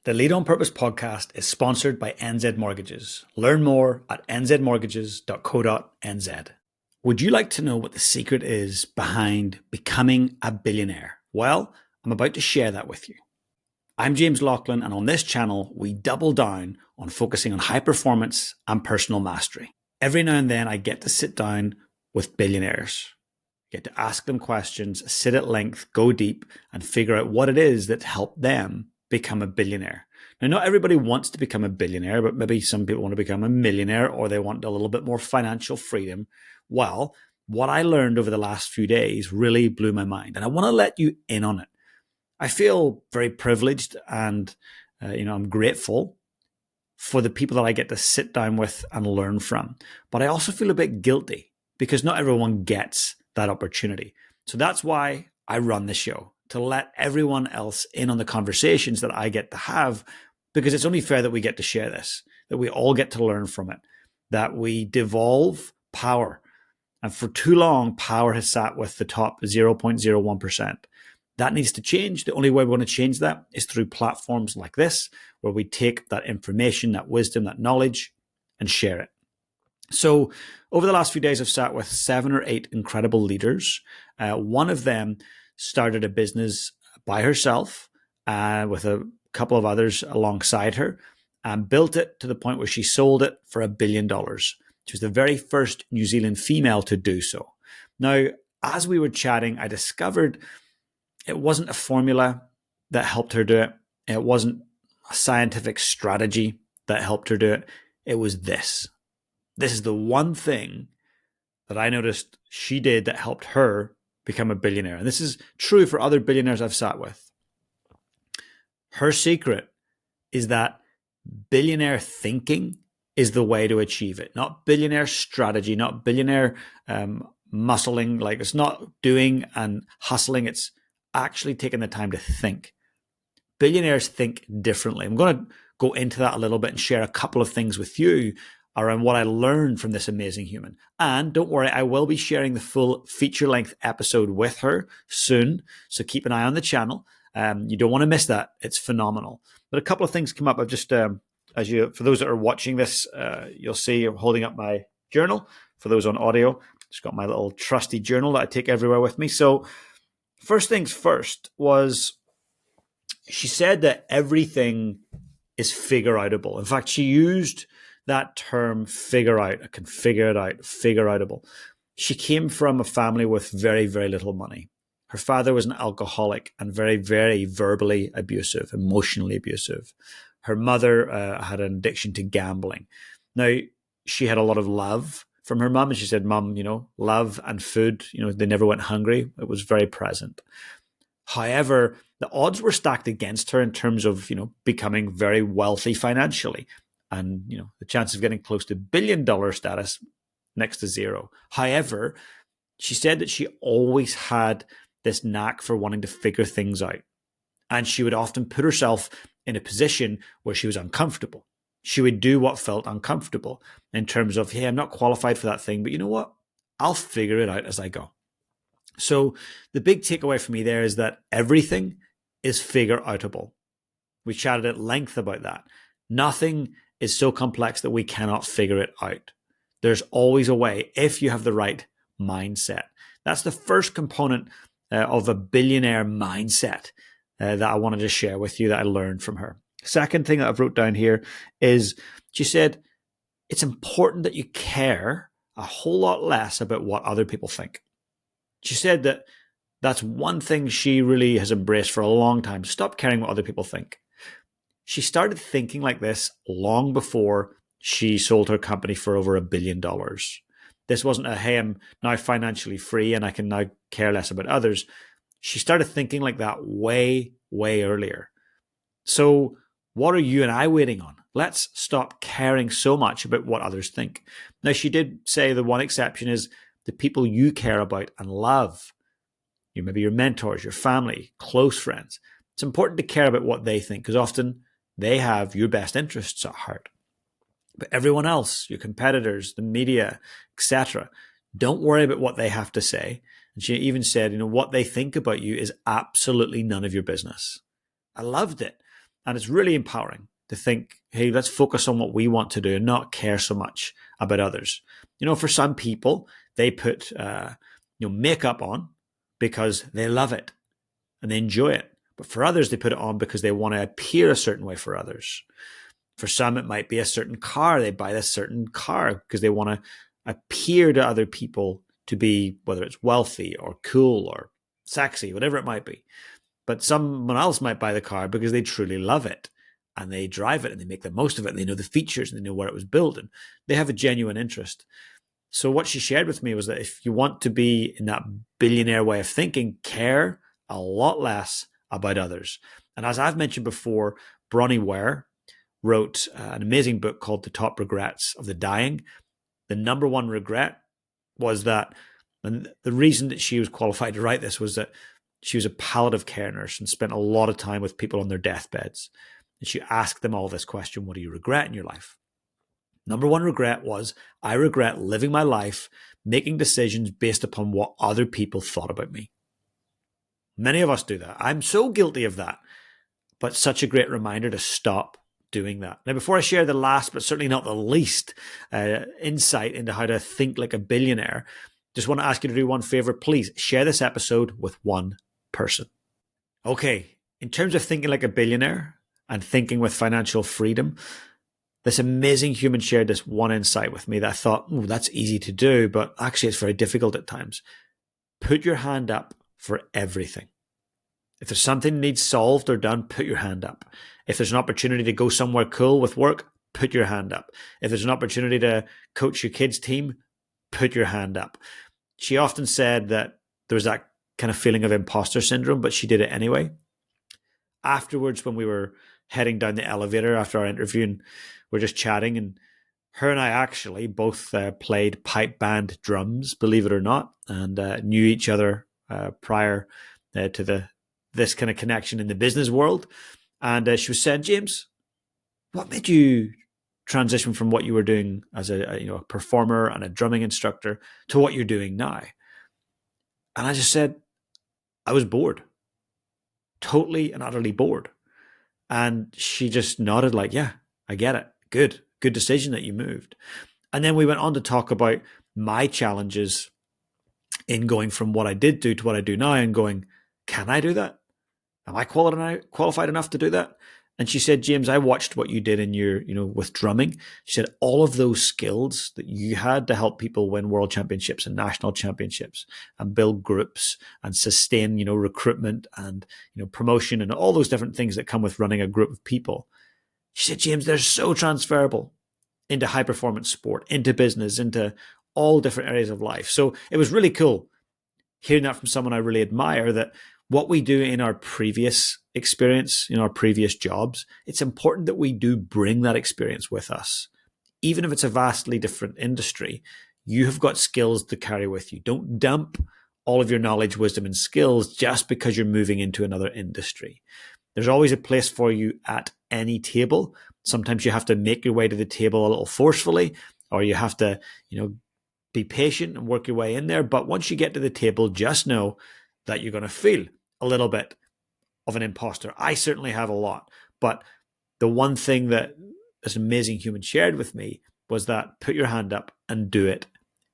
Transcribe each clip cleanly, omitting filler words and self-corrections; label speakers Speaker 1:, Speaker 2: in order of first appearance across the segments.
Speaker 1: The Lead on Purpose podcast is sponsored by NZ Mortgages. Learn more at nzmortgages.co.nz. Would you like to know what the secret is behind becoming a billionaire? Well, I'm about to share that with you. I'm James Laughlin, and on this channel, we double down on focusing on high performance and personal mastery. Every now and then, I get to sit down with billionaires. I get to ask them questions, sit at length, go deep, and figure out what it is that helped them become a billionaire. Now, not everybody wants to become a billionaire, but maybe some people want to become a millionaire, or they want a little bit more financial freedom. Well, what I learned over the last few days really blew my mind, and I want to let you in on it. I feel very privileged and I'm grateful for the people that I get to sit down with and learn from. But I also feel a bit guilty because not everyone gets that opportunity. So that's why I run the show, to let everyone else in on the conversations that I get to have, because it's only fair that we get to share this, that we all get to learn from it, that we devolve power. And for too long, power has sat with the top 0.01%. That needs to change. The only way we're going to change that is through platforms like this, where we take that information, that wisdom, that knowledge, and share it. So over the last few days, I've sat with 7 or 8 incredible leaders. One of them started a business by herself with a couple of others alongside her, and built it to the point where she sold it for $1 billion. She was the very first New Zealand female to do so. Now, as we were chatting, I discovered it wasn't a formula that helped her do it. It wasn't a scientific strategy that helped her do it. It was this. This is the one thing that I noticed she did that helped her become a billionaire. And this is true for other billionaires I've sat with. Her secret is that billionaire thinking is the way to achieve it, not billionaire strategy, not billionaire muscling. Like, it's not doing and hustling. It's actually taking the time to think. Billionaires think differently. I'm going to go into that a little bit and share a couple of things with you around what I learned from this amazing human. And don't worry, I will be sharing the full feature-length episode with her soon, so keep an eye on the channel. You don't want to miss that. It's phenomenal. But a couple of things come up. I've just, for those that are watching this, you'll see I'm holding up my journal. For those on audio, just got my little trusty journal that I take everywhere with me. So first things first was, she said that everything is figure-outable. In fact, she used that term figure out. I can figure it out, figure-outable. She came from a family with very, very little money. Her father was an alcoholic and very, very verbally abusive, emotionally abusive. Her mother had an addiction to gambling. Now, she had a lot of love from her mum, and she said, "Mum, love and food, they never went hungry." It was very present. However, the odds were stacked against her in terms of, becoming very wealthy financially. And, the chance of getting close to $1 billion status next to zero. However, she said that she always had this knack for wanting to figure things out. And she would often put herself in a position where she was uncomfortable. She would do what felt uncomfortable in terms of, hey, I'm not qualified for that thing, but you know what? I'll figure it out as I go. So the big takeaway for me there is that everything is figure-outable. We chatted at length about that. Nothing is so complex that we cannot figure it out. There's always a way if you have the right mindset. That's the first component of a billionaire mindset that I wanted to share with you that I learned from her. Second thing that I've wrote down here is, she said, it's important that you care a whole lot less about what other people think. She said that that's one thing she really has embraced for a long time. Stop caring what other people think. She started thinking like this long before she sold her company for over $1 billion. This wasn't a, hey, I'm now financially free and I can now care less about others. She started thinking like that way, way earlier. So what are you and I waiting on? Let's stop caring so much about what others think. Now, she did say the one exception is the people you care about and love. Maybe your mentors, your family, close friends. It's important to care about what they think, because often they have your best interests at heart. But everyone else, your competitors, the media, etc., don't worry about what they have to say. And she even said, what they think about you is absolutely none of your business. I loved it. And it's really empowering to think, hey, let's focus on what we want to do and not care so much about others. For some people, they put makeup on because they love it and they enjoy it. But for others, they put it on because they want to appear a certain way for others. For some, it might be a certain car. They buy this certain car because they want to appear to other people to be, whether it's wealthy or cool or sexy, whatever it might be. But someone else might buy the car because they truly love it and they drive it and they make the most of it and they know the features and they know where it was built and they have a genuine interest. So what she shared with me was that if you want to be in that billionaire way of thinking, care a lot less about others. And as I've mentioned before, Bronnie Ware wrote an amazing book called The Top Regrets of the Dying. The number one regret was that, and the reason that she was qualified to write this was that she was a palliative care nurse and spent a lot of time with people on their deathbeds. And she asked them all this question, what do you regret in your life? Number one regret was, I regret living my life, making decisions based upon what other people thought about me. Many of us do that. I'm so guilty of that, but such a great reminder to stop doing that. Now, before I share the last, but certainly not the least, insight into how to think like a billionaire, just want to ask you to do one favor. Please share this episode with one person. Okay, in terms of thinking like a billionaire and thinking with financial freedom, this amazing human shared this one insight with me that I thought, that's easy to do, but actually it's very difficult at times. Put your hand up for everything. If there's something that needs solved or done, put your hand up. If there's an opportunity to go somewhere cool with work, put your hand up. If there's an opportunity to coach your kids' team, put your hand up. She often said that there was that kind of feeling of imposter syndrome, but she did it anyway. Afterwards, when we were heading down the elevator after our interview and we're just chatting, and her and I actually both played pipe band drums, believe it or not, and knew each other prior to this kind of connection in the business world. And she was saying, James, what made you transition from what you were doing as a performer and a drumming instructor to what you're doing now? And I just said, I was bored, totally and utterly bored. And she just nodded like, yeah, I get it. Good decision that you moved. And then we went on to talk about my challenges in going from what I did do to what I do now and going, can I do that? Am I qualified enough to do that? And she said, James, I watched what you did in your, with drumming. She said, all of those skills that you had to help people win world championships and national championships and build groups and sustain, recruitment and, promotion and all those different things that come with running a group of people. She said, James, they're so transferable into high performance sport, into business, into all different areas of life. So it was really cool hearing that from someone I really admire, that what we do in our previous experience, in our previous jobs, it's important that we do bring that experience with us. Even if it's a vastly different industry, you have got skills to carry with you. Don't dump all of your knowledge, wisdom, and skills just because you're moving into another industry. There's always a place for you at any table. Sometimes you have to make your way to the table a little forcefully, or you have to, be patient and work your way in there. But once you get to the table, just know that you're going to feel a little bit of an imposter. I certainly have a lot. But the one thing that this amazing human shared with me was that put your hand up and do it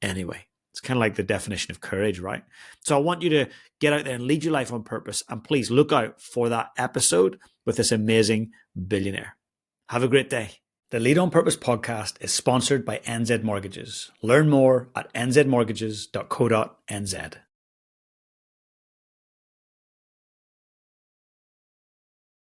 Speaker 1: anyway. It's kind of like the definition of courage, right? So I want you to get out there and lead your life on purpose. And please look out for that episode with this amazing billionaire. Have a great day. The Lead on Purpose podcast is sponsored by NZ Mortgages. Learn more at nzmortgages.co.nz.